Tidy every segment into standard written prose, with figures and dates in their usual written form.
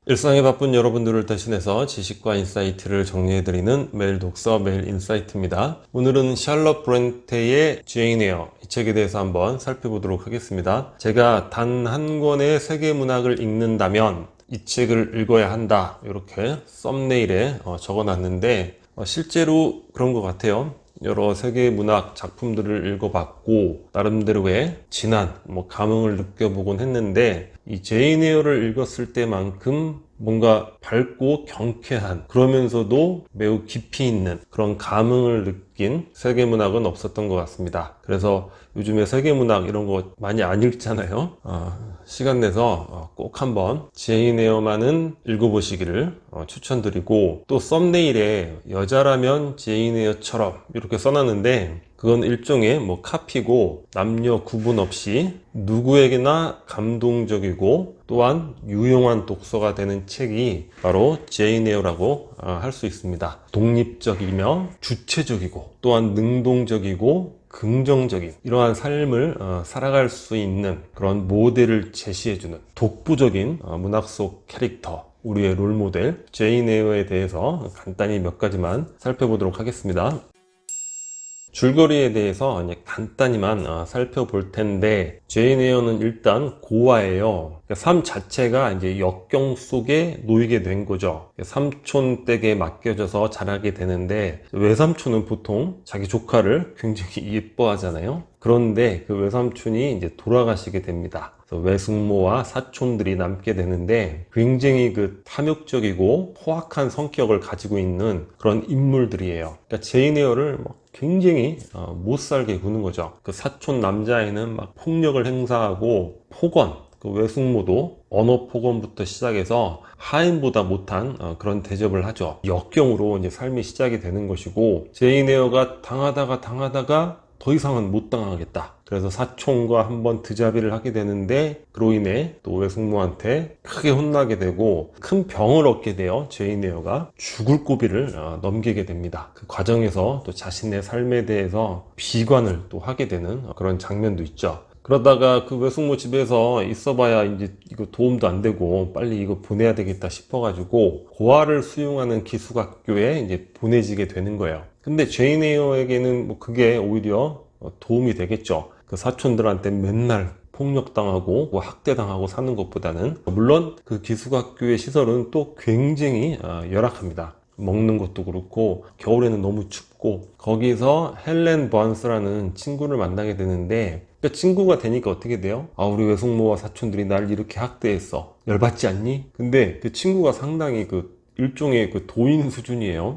일상에 바쁜 여러분들을 대신해서 지식과 인사이트를 정리해드리는 매일 독서 매일 인사이트입니다. 오늘은 샬럿 브론테의 제인 에어, 이 책에 대해서 한번 살펴보도록 하겠습니다. 제가 단 한 권의 세계문학을 읽는다면 이 책을 읽어야 한다, 이렇게 썸네일에 적어놨는데 실제로 그런 것 같아요. 여러 세계문학 작품들을 읽어봤고 나름대로의 진한 감흥을 느껴보곤 했는데, 이 제인 에어를 읽었을 때만큼 뭔가 밝고 경쾌한, 그러면서도 매우 깊이 있는 그런 감흥을 느낀 세계문학은 없었던 것 같습니다. 그래서 요즘에 세계문학 이런 거 많이 안 읽잖아요. 시간 내서 꼭 한번 제인 에어만은 읽어보시기를 추천드리고, 또 썸네일에 여자라면 제인 에어처럼 이렇게 써놨는데 그건 일종의 카피고, 남녀 구분 없이 누구에게나 감동적이고 또한 유용한 독서가 되는 책이 바로 제인 에어라고 할 수 있습니다. 독립적이며 주체적이고 또한 능동적이고 긍정적인 이러한 삶을 살아갈 수 있는 그런 모델을 제시해주는 독보적인 문학 속 캐릭터, 우리의 롤모델 제인 에어에 대해서 간단히 몇 가지만 살펴보도록 하겠습니다. 줄거리에 대해서 간단히만 살펴볼 텐데, 제인 에어는 일단 고아예요. 삶 자체가 이제 역경 속에 놓이게 된 거죠. 삼촌 댁에 맡겨져서 자라게 되는데, 외삼촌은 보통 자기 조카를 굉장히 예뻐하잖아요. 그런데 그 외삼촌이 이제 돌아가시게 됩니다. 그래서 외숙모와 사촌들이 남게 되는데, 굉장히 탐욕적이고 포악한 성격을 가지고 있는 그런 인물들이에요. 그러니까 제인 에어를 굉장히 못 살게 구는 거죠. 그 사촌 남자애는 폭력을 행사하고 폭언, 그 외숙모도 언어 폭언부터 시작해서 하인보다 못한 그런 대접을 하죠. 역경으로 이제 삶이 시작이 되는 것이고, 제인 에어가 당하다가 더 이상은 못 당하겠다. 그래서 사촌과 한번 드자비를 하게 되는데, 그로 인해 또 외숙모한테 크게 혼나게 되고 큰 병을 얻게 돼요. 제인 에어가 죽을 고비를 넘기게 됩니다. 그 과정에서 또 자신의 삶에 대해서 비관을 또 하게 되는 그런 장면도 있죠. 그러다가 그 외숙모 집에서 있어봐야 이제 이거 도움도 안 되고 빨리 이거 보내야 되겠다 싶어가지고 고아를 수용하는 기숙학교에 이제 보내지게 되는 거예요. 근데 제인 에어에게는 그게 오히려 도움이 되겠죠. 그 사촌들한테 맨날 폭력당하고 학대당하고 사는 것보다는. 물론 그 기숙학교의 시설은 또 굉장히 열악합니다. 먹는 것도 그렇고 겨울에는 너무 춥고, 거기서 헬렌 번스라는 친구를 만나게 되는데, 친구가 되니까 어떻게 돼요? 우리 외숙모와 사촌들이 날 이렇게 학대했어, 열받지 않니? 근데 그 친구가 상당히 일종의 도인 수준이에요.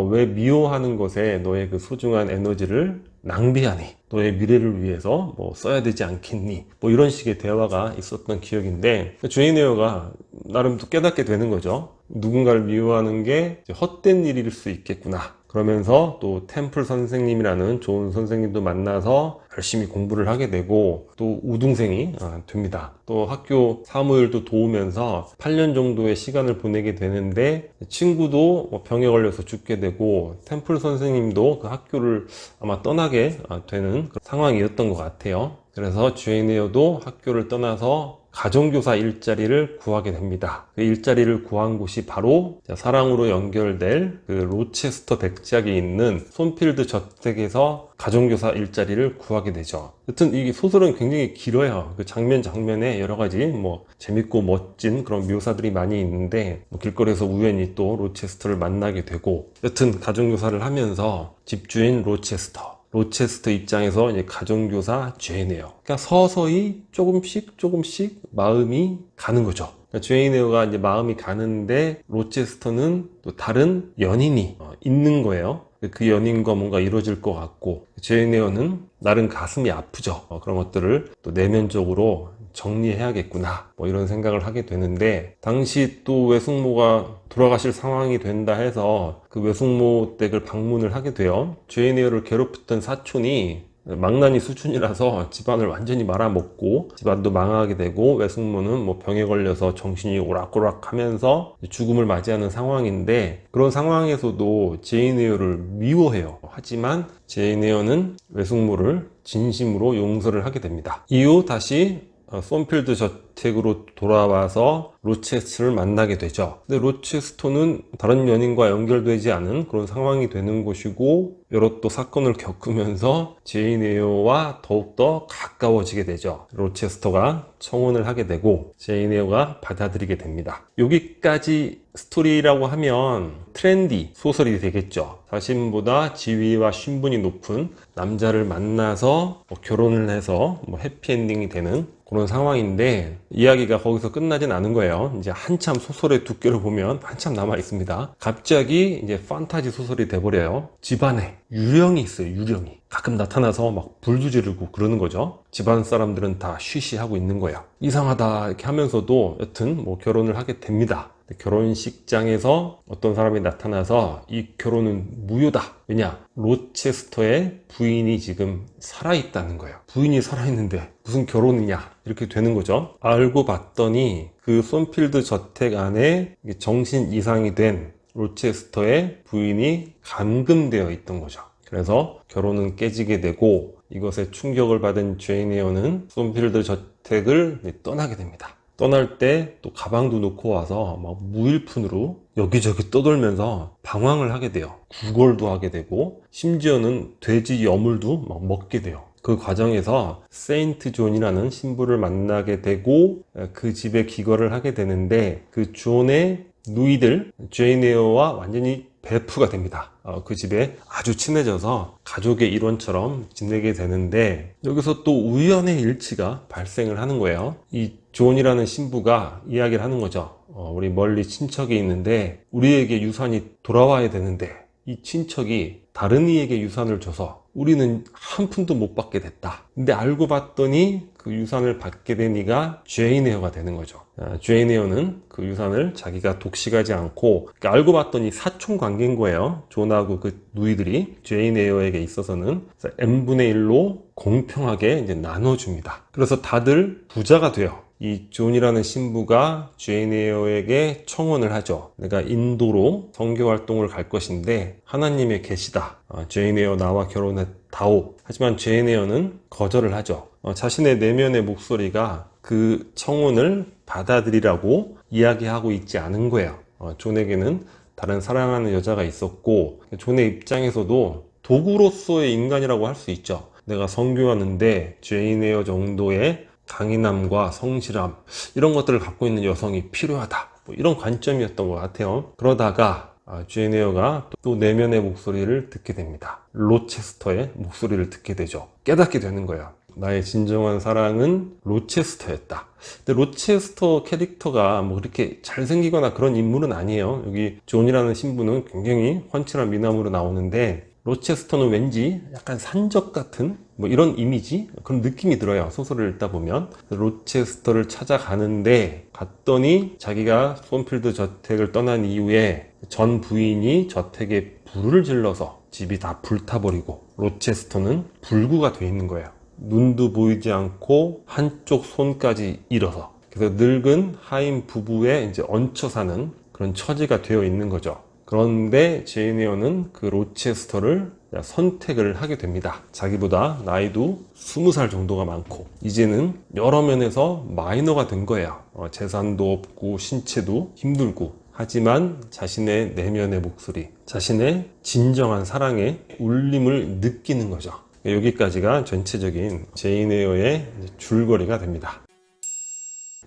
왜 미워하는 것에 너의 소중한 에너지를 낭비하니? 너의 미래를 위해서 써야 되지 않겠니? 이런 식의 대화가 있었던 기억인데, 제인 에어가 나름 또 깨닫게 되는 거죠. 누군가를 미워하는 게 헛된 일일 수 있겠구나. 그러면서 또 템플 선생님이라는 좋은 선생님도 만나서 열심히 공부를 하게 되고, 또 우등생이 됩니다. 또 학교 사무일도 도우면서 8년 정도의 시간을 보내게 되는데, 친구도 병에 걸려서 죽게 되고 템플 선생님도 그 학교를 아마 떠나게 되는 그런 상황이었던 것 같아요. 그래서 제인 에어도 학교를 떠나서 가정교사 일자리를 구하게 됩니다. 그 일자리를 구한 곳이 바로 사랑으로 연결될 그 로체스터 백작이 있는 손필드 저택에서 가정교사 일자리를 구하게 되죠. 여튼 이 소설은 굉장히 길어요. 그 장면에 여러 가지 재밌고 멋진 그런 묘사들이 많이 있는데, 길거리에서 우연히 또 로체스터를 만나게 되고, 여튼 가정교사를 하면서 집주인 로체스터 입장에서 이제 가정교사 제인 에어, 그러니까 서서히 조금씩 마음이 가는 거죠. 그러니까 제인 에어가 이제 마음이 가는데, 로체스터는 또 다른 연인이 있는 거예요. 그 연인과 뭔가 이루어질 것 같고, 제인 에어는 나름 가슴이 아프죠. 그런 것들을 또 내면적으로 정리해야겠구나, 이런 생각을 하게 되는데, 당시 또 외숙모가 돌아가실 상황이 된다 해서 그 외숙모 댁을 방문을 하게 돼요. 제인 에어를 괴롭혔던 사촌이 망나니 수준이라서 집안을 완전히 말아먹고 집안도 망하게 되고, 외숙모는 병에 걸려서 정신이 오락가락 하면서 죽음을 맞이하는 상황인데, 그런 상황에서도 제인 에어를 미워해요. 하지만 제인 에어는 외숙모를 진심으로 용서를 하게 됩니다. 이후 다시 손필드 저택으로 돌아와서 로체스터를 만나게 되죠. 근데 로체스터는 다른 연인과 연결되지 않은 그런 상황이 되는 곳이고, 여러 또 사건을 겪으면서 제인 에어와 더욱더 가까워지게 되죠. 로체스터가 청혼을 하게 되고 제인 에어가 받아들이게 됩니다. 여기까지 스토리라고 하면 트렌디 소설이 되겠죠. 자신보다 지위와 신분이 높은 남자를 만나서 결혼을 해서 해피엔딩이 되는 그런 상황인데, 이야기가 거기서 끝나진 않은 거예요. 이제 한참 소설의 두께를 보면 한참 남아 있습니다. 갑자기 이제 판타지 소설이 돼버려요. 집안에 유령이 있어요. 유령이 가끔 나타나서 막 불도 지르고 그러는 거죠. 집안 사람들은 다 쉬쉬하고 있는 거예요. 이상하다 이렇게 하면서도 여튼 결혼을 하게 됩니다. 결혼식장에서 어떤 사람이 나타나서 이 결혼은 무효다. 왜냐? 로체스터의 부인이 지금 살아있다는 거예요. 부인이 살아있는데 무슨 결혼이냐? 이렇게 되는 거죠. 알고 봤더니 그 손필드 저택 안에 정신 이상이 된 로체스터의 부인이 감금되어 있던 거죠. 그래서 결혼은 깨지게 되고, 이것에 충격을 받은 제인 에어는 손필드 저택을 떠나게 됩니다. 떠날 때 또 가방도 놓고 와서 막 무일푼으로 여기저기 떠돌면서 방황을 하게 돼요. 구걸도 하게 되고, 심지어는 돼지 여물도 막 먹게 돼요. 그 과정에서 세인트 존이라는 신부를 만나게 되고, 그 집에 기거를 하게 되는데, 그 존의 누이들 제인 에어와 완전히 베프가 됩니다. 그 집에 아주 친해져서 가족의 일원처럼 지내게 되는데, 여기서 또 우연의 일치가 발생을 하는 거예요. 이 존이라는 신부가 이야기를 하는 거죠. 우리 멀리 친척이 있는데 우리에게 유산이 돌아와야 되는데 이 친척이 다른 이에게 유산을 줘서 우리는 한 푼도 못 받게 됐다. 근데 알고 봤더니 그 유산을 받게 된 이가 제인 에어가 되는 거죠. 제인 에어는 그 유산을 자기가 독식하지 않고, 그러니까 알고 봤더니 사촌 관계인 거예요. 존하고 그 누이들이 제인 에어에게 있어서는 n분의 1로 공평하게 이제 나눠줍니다. 그래서 다들 부자가 돼요. 이 존이라는 신부가 제인 에어에게 청혼을 하죠. 내가 인도로 선교 활동을 갈 것인데 하나님의 계시다. 제인 에어 나와 결혼했다오. 하지만 제인 에어는 거절을 하죠. 자신의 내면의 목소리가 그 청혼을 받아들이라고 이야기하고 있지 않은 거예요. 존에게는 다른 사랑하는 여자가 있었고, 존의 입장에서도 도구로서의 인간이라고 할 수 있죠. 내가 선교하는데 제인 에어 정도의 강인함과 성실함, 이런 것들을 갖고 있는 여성이 필요하다. 이런 관점이었던 것 같아요. 그러다가 제인 에어가 또 내면의 목소리를 듣게 됩니다. 로체스터의 목소리를 듣게 되죠. 깨닫게 되는 거예요. 나의 진정한 사랑은 로체스터였다. 근데 로체스터 캐릭터가 그렇게 잘생기거나 그런 인물은 아니에요. 여기 존이라는 신부는 굉장히 훤칠한 미남으로 나오는데, 로체스터는 왠지 약간 산적 같은 이런 이미지, 그런 느낌이 들어요. 소설을 읽다 보면. 로체스터를 찾아가는데, 갔더니 자기가 손필드 저택을 떠난 이후에 전 부인이 저택에 불을 질러서 집이 다 불타버리고 로체스터는 불구가 돼 있는 거예요. 눈도 보이지 않고 한쪽 손까지 잃어서. 그래서 늙은 하인 부부에 이제 얹혀 사는 그런 처지가 되어 있는 거죠. 그런데 제인 에어는 그 로체스터를 선택을 하게 됩니다. 자기보다 나이도 20살 정도가 많고 이제는 여러 면에서 마이너가 된 거예요. 재산도 없고 신체도 힘들고, 하지만 자신의 내면의 목소리, 자신의 진정한 사랑의 울림을 느끼는 거죠. 여기까지가 전체적인 제인 에어의 줄거리가 됩니다.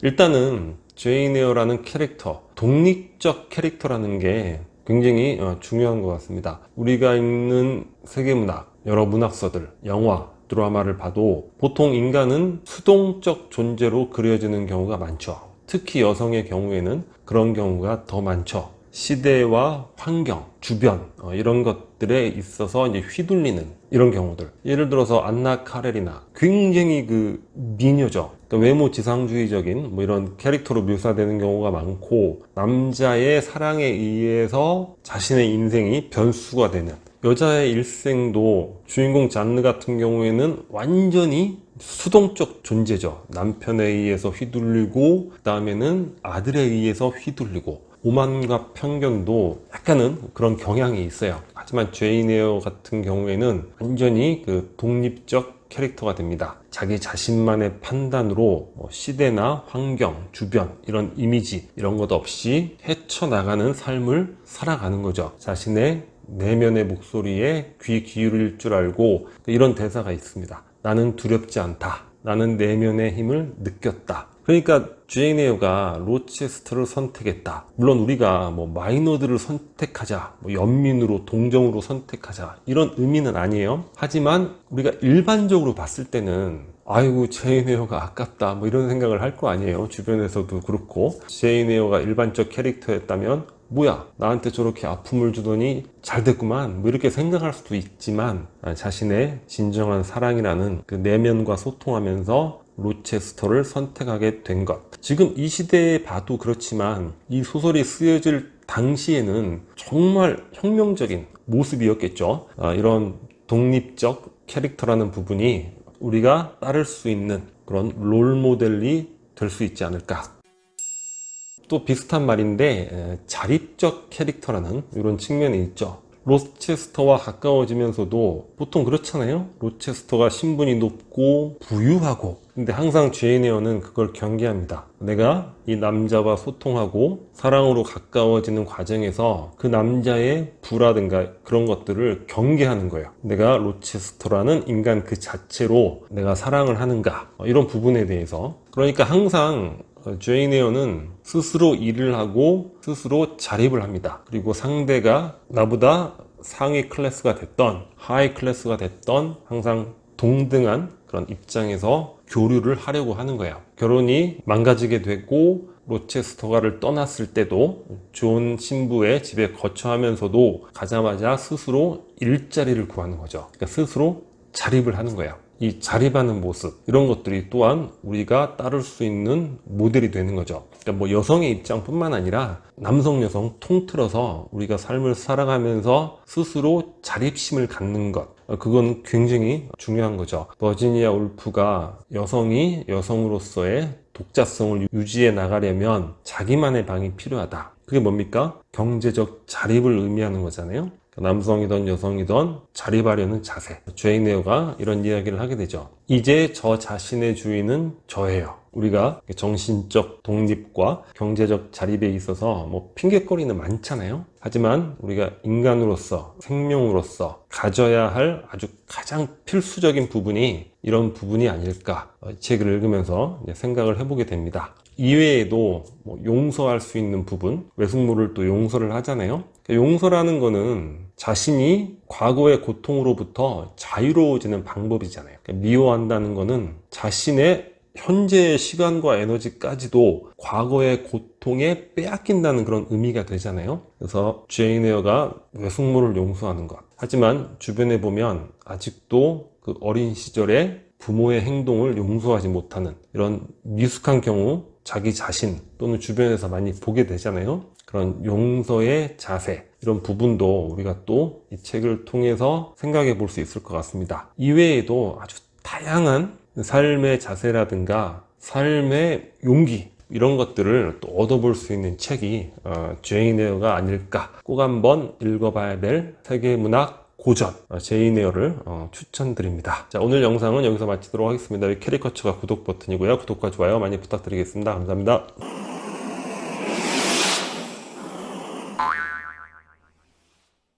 일단은 제인 에어라는 캐릭터, 독립적 캐릭터라는 게 굉장히 중요한 것 같습니다. 우리가 읽는 세계문학, 여러 문학서들, 영화, 드라마를 봐도 보통 인간은 수동적 존재로 그려지는 경우가 많죠. 특히 여성의 경우에는 그런 경우가 더 많죠. 시대와 환경, 주변 이런 것들에 있어서 이제 휘둘리는 이런 경우들. 예를 들어서 안나 카레리나, 굉장히 그 미녀죠. 그러니까 외모 지상주의적인 이런 캐릭터로 묘사되는 경우가 많고, 남자의 사랑에 의해서 자신의 인생이 변수가 되는, 여자의 일생도 주인공 잔느 같은 경우에는 완전히 수동적 존재죠. 남편에 의해서 휘둘리고, 그 다음에는 아들에 의해서 휘둘리고, 오만과 편견도 약간은 그런 경향이 있어요. 하지만 제인 에어 같은 경우에는 완전히 그 독립적 캐릭터가 됩니다. 자기 자신만의 판단으로 시대나 환경, 주변 이런 이미지 이런 것 없이 헤쳐나가는 삶을 살아가는 거죠. 자신의 내면의 목소리에 귀 기울일 줄 알고 이런 대사가 있습니다. 나는 두렵지 않다. 나는 내면의 힘을 느꼈다. 그러니까 제인 에어가 로체스터를 선택했다. 물론 우리가 마이너드를 선택하자, 연민으로 동정으로 선택하자 이런 의미는 아니에요. 하지만 우리가 일반적으로 봤을 때는 아이고 제인 에어가 아깝다 이런 생각을 할 거 아니에요. 주변에서도 그렇고 제인 에어가 일반적 캐릭터였다면 뭐야 나한테 저렇게 아픔을 주더니 잘 됐구만 이렇게 생각할 수도 있지만 자신의 진정한 사랑이라는 그 내면과 소통하면서 로체스터를 선택하게 된 것. 지금 이 시대에 봐도 그렇지만 이 소설이 쓰여질 당시에는 정말 혁명적인 모습이었겠죠. 이런 독립적 캐릭터라는 부분이 우리가 따를 수 있는 그런 롤모델이 될 수 있지 않을까. 또 비슷한 말인데 자립적 캐릭터라는 이런 측면이 있죠. 로체스터와 가까워지면서도 보통 그렇잖아요. 로체스터가 신분이 높고 부유하고 근데 항상 제인 에어는 그걸 경계합니다. 내가 이 남자와 소통하고 사랑으로 가까워지는 과정에서 그 남자의 부라든가 그런 것들을 경계하는 거예요. 내가 로체스터라는 인간 그 자체로 내가 사랑을 하는가 이런 부분에 대해서. 그러니까 항상 제인 에어는 스스로 일을 하고 스스로 자립을 합니다. 그리고 상대가 나보다 상위 클래스가 됐던 하이 클래스가 됐던 항상 동등한 그런 입장에서 교류를 하려고 하는 거예요. 결혼이 망가지게 되고 로체스터가를 떠났을 때도 좋은 신부의 집에 거처하면서도 가자마자 스스로 일자리를 구하는 거죠. 그러니까 스스로 자립을 하는 거예요. 이 자립하는 모습 이런 것들이 또한 우리가 따를 수 있는 모델이 되는 거죠. 그러니까 여성의 입장뿐만 아니라 남성 여성 통틀어서 우리가 삶을 살아가면서 스스로 자립심을 갖는 것 그건 굉장히 중요한 거죠. 버지니아 울프가 여성이 여성으로서의 독자성을 유지해 나가려면 자기만의 방이 필요하다. 그게 뭡니까? 경제적 자립을 의미하는 거잖아요. 남성이든 여성이든 자립하려는 자세. 제인 에어가 이런 이야기를 하게 되죠. 이제 저 자신의 주인은 저예요. 우리가 정신적 독립과 경제적 자립에 있어서 핑계거리는 많잖아요. 하지만 우리가 인간으로서 생명으로서 가져야 할 아주 가장 필수적인 부분이 이런 부분이 아닐까 이 책을 읽으면서 생각을 해보게 됩니다. 이외에도 용서할 수 있는 부분, 외숙모를 또 용서를 하잖아요. 용서라는 거는 자신이 과거의 고통으로부터 자유로워지는 방법이잖아요. 미워한다는 거는 자신의 현재의 시간과 에너지까지도 과거의 고통에 빼앗긴다는 그런 의미가 되잖아요. 그래서 제인 에어가 외숙모를 용서하는 것. 하지만 주변에 보면 아직도 그 어린 시절에 부모의 행동을 용서하지 못하는 이런 미숙한 경우 자기 자신 또는 주변에서 많이 보게 되잖아요. 그런 용서의 자세 이런 부분도 우리가 또 이 책을 통해서 생각해 볼 수 있을 것 같습니다. 이외에도 아주 다양한 삶의 자세라든가 삶의 용기 이런 것들을 또 얻어볼 수 있는 책이 제인 에어가 아닐까. 꼭 한번 읽어봐야 될 세계문학 고전 제인 에어를 추천드립니다. 자, 오늘 영상은 여기서 마치도록 하겠습니다. 캐리커처가 구독 버튼이고요. 구독과 좋아요 많이 부탁드리겠습니다. 감사합니다.